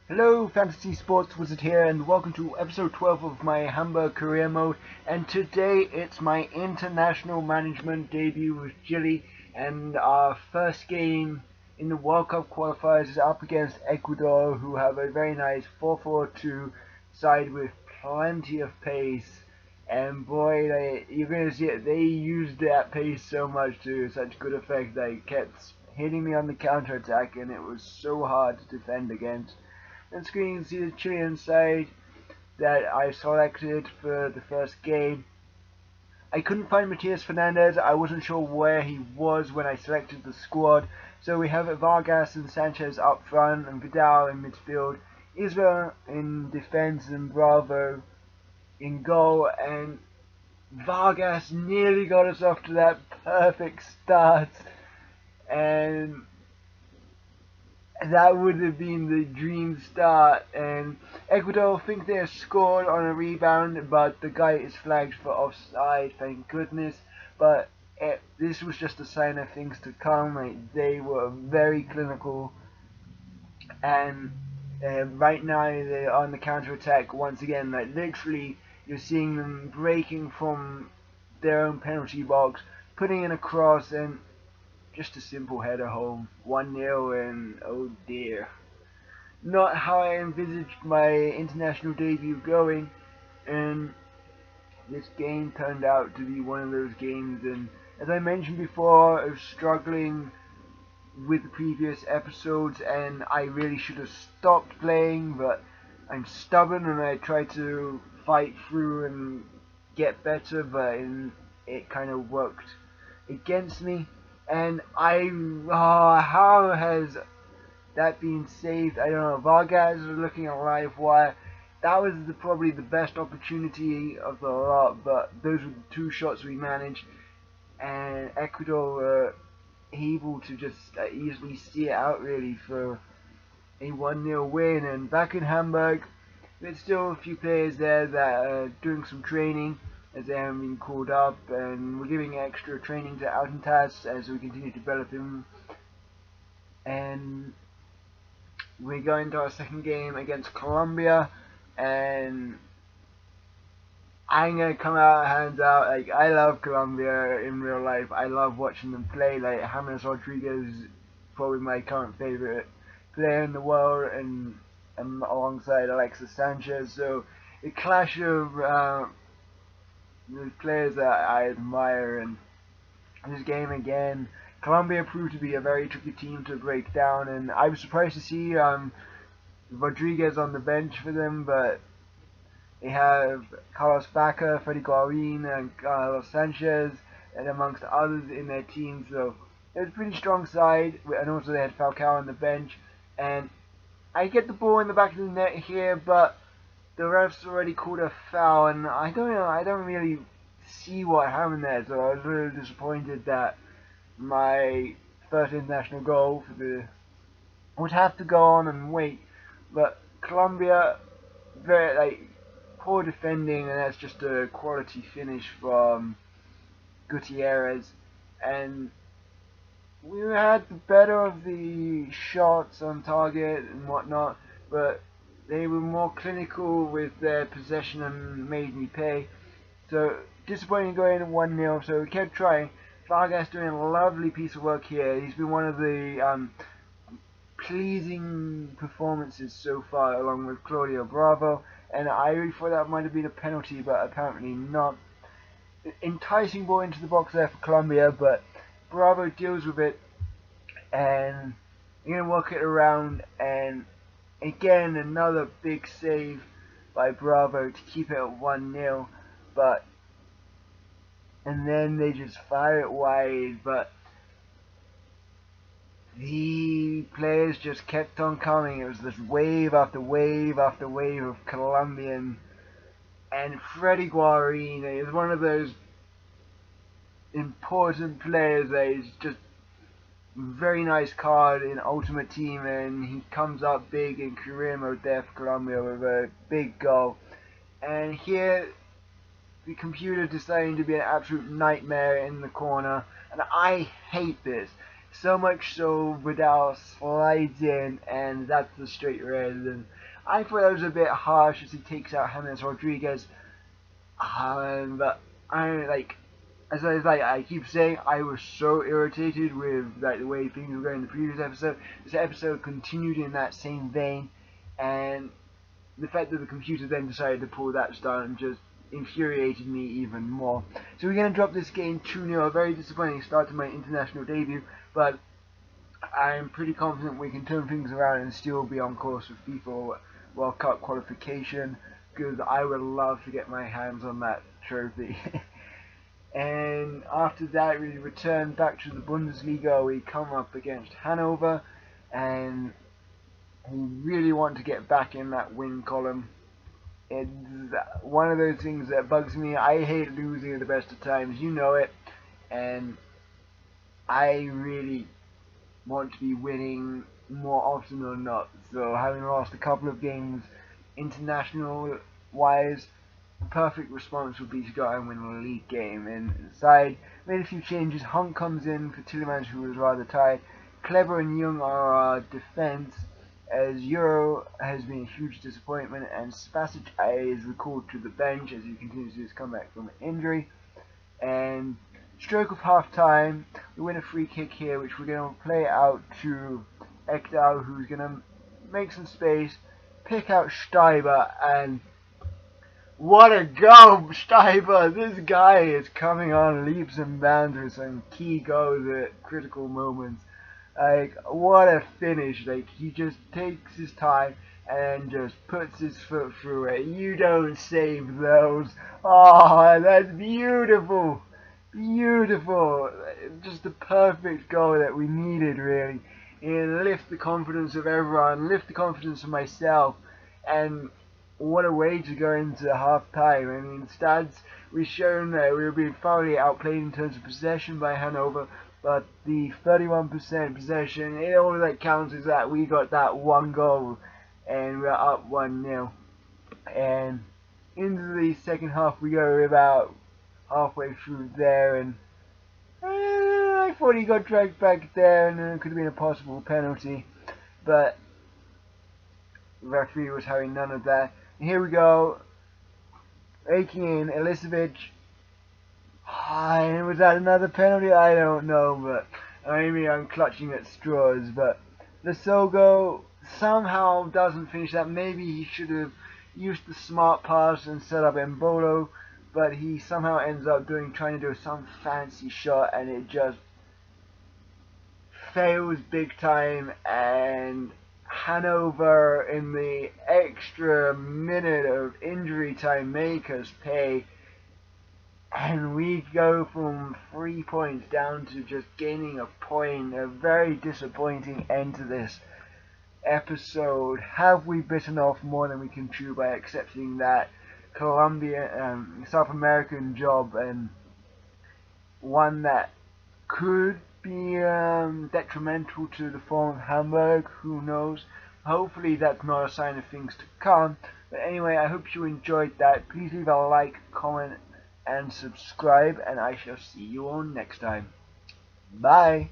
Hello, Fantasy Sports Wizard here, and welcome to episode 12 of my Hamburger career mode. And today it's my international management debut with Chile, and our first game in the World Cup qualifiers is up against Ecuador, who have a very nice 4-4-2 side with plenty of pace. And boy, you're going to see it. They used that pace so much to such good effect. They kept hitting me on the counter attack, and it was so hard to defend against. And screen you can see the Chilean side that I selected for the first game. I couldn't find Matias Fernandez. I wasn't sure where he was when I selected the squad. So we have Vargas and Sanchez up front and Vidal in midfield. Israel in defense and Bravo in goal. And Vargas nearly got us off to that perfect start. And that would have been the dream start. And Ecuador think they have scored on a rebound, but the guy is flagged for offside, thank goodness. But this was just a sign of things to come. Like, they were very clinical, and right now they're on the counter attack once again. Like, literally, you're seeing them breaking from their own penalty box, putting in a cross, and just a simple header home. 1-0, and oh dear. Not how I envisaged my international debut going, and this game turned out to be one of those games. And as I mentioned before, I was struggling with the previous episodes, and I really should have stopped playing, but I'm stubborn and I try to fight through and get better, but it kind of worked against me. And how has that been saved? I don't know. Vargas is looking at live wire. That was probably the best opportunity of the lot, but those were the two shots we managed, and Ecuador were able to just easily see it out really for a 1-0 win. And back in Hamburg, there's still a few players there that are doing some training as they haven't been called up, and we're giving extra training to Altentas as we continue to develop him. And we go into our second game against Colombia, and I'm gonna come out hands out. Like, I love Colombia in real life. I love watching them play. Like, James Rodriguez is probably my current favorite player in the world, and alongside Alexis Sanchez. So the clash of the players that I admire. And this game again, Colombia proved to be a very tricky team to break down, and I was surprised to see Rodriguez on the bench for them, but they have Carlos Bacca, Freddy Guarin, and Carlos Sanchez, and amongst others in their team. So it was a pretty strong side, and also they had Falcao on the bench. And I get the ball in the back of the net here, but the refs already called a foul, and I don't know, I don't really see what happened there. So I was really disappointed that my first international goal for the would have to go on and wait. But Colombia, very poor defending, and that's just a quality finish from Gutierrez. And we had the better of the shots on target and whatnot, but they were more clinical with their possession and made me pay. So disappointing going in 1-0, so we kept trying. Vargas doing a lovely piece of work here. He's been one of the pleasing performances so far, along with Claudio Bravo, and I really thought that might have been a penalty, but apparently not. Enticing ball into the box there for Colombia, but Bravo deals with it, and you're going to work it around, and again another big save by Bravo to keep it at 1-0, but and then they just fire it wide, but the players just kept on coming. It was this wave after wave after wave of Colombian, and Freddy Guarin is one of those important players that is just very nice card in Ultimate Team, and he comes up big in career mode there for Colombia with a big goal. And here the computer deciding to be an absolute nightmare in the corner, and I hate this. So much so Vidal slides in, and that's the straight red. And I thought that was a bit harsh as he takes out James Rodriguez. But I keep saying, I was so irritated with the way things were going in the previous episode. This episode continued in that same vein, and the fact that the computer then decided to pull that stunt just infuriated me even more. So we're going to drop this game 2-0, a very disappointing start to my international debut, but I'm pretty confident we can turn things around and still be on course with FIFA World Cup qualification, because I would love to get my hands on that trophy. And after that, we return back to the Bundesliga. We come up against Hanover, and we really want to get back in that win column. It's one of those things that bugs me. I hate losing at the best of times, you know it, and I really want to be winning more often than not. So having lost a couple of games international wise, the perfect response would be to go out and win a league game. And inside, made a few changes. Hunt comes in for Tillemans, who was rather tired. Clever and Young are our defence, as Euro has been a huge disappointment, and Spasic is recalled to the bench as he continues his comeback from an injury. And stroke of half time, we win a free kick here, which we're going to play out to Ekdal, who's going to make some space, pick out Steiber, and what a goal, Steiber! This guy is coming on leaps and bounds with some key goals at critical moments. Like, what a finish. Like, he just takes his time and just puts his foot through it. You don't save those. Oh, that's beautiful. Beautiful. Just the perfect goal that we needed, really. And lift the confidence of everyone, lift the confidence of myself, and what a way to go into half time. I mean, stats, we've shown that we were being thoroughly outplayed in terms of possession by Hanover, but the 31% possession, all that counts is that we got that one goal and we're up 1-0. And into the second half, we go about halfway through there, and I thought he got dragged back there, and it could have been a possible penalty, but the referee was having none of that. And here we go, raking in Elisevic. Was that another penalty? I don't know, but maybe I'm clutching at straws. But Lesogo somehow doesn't finish that. Maybe he should have used the smart pass and set up Embolo, but he somehow ends up trying to do some fancy shot, and it just fails big time. And Hanover, in the extra minute of injury time, make us pay, and we go from 3 points down to just gaining a point. A very disappointing end to this episode. Have we bitten off more than we can chew by accepting that South American job, and one that could be detrimental to the form of Hamburg? Who knows? Hopefully that's not a sign of things to come. But anyway, I hope you enjoyed that. Please leave a like, comment, and subscribe, and I shall see you all next time. Bye!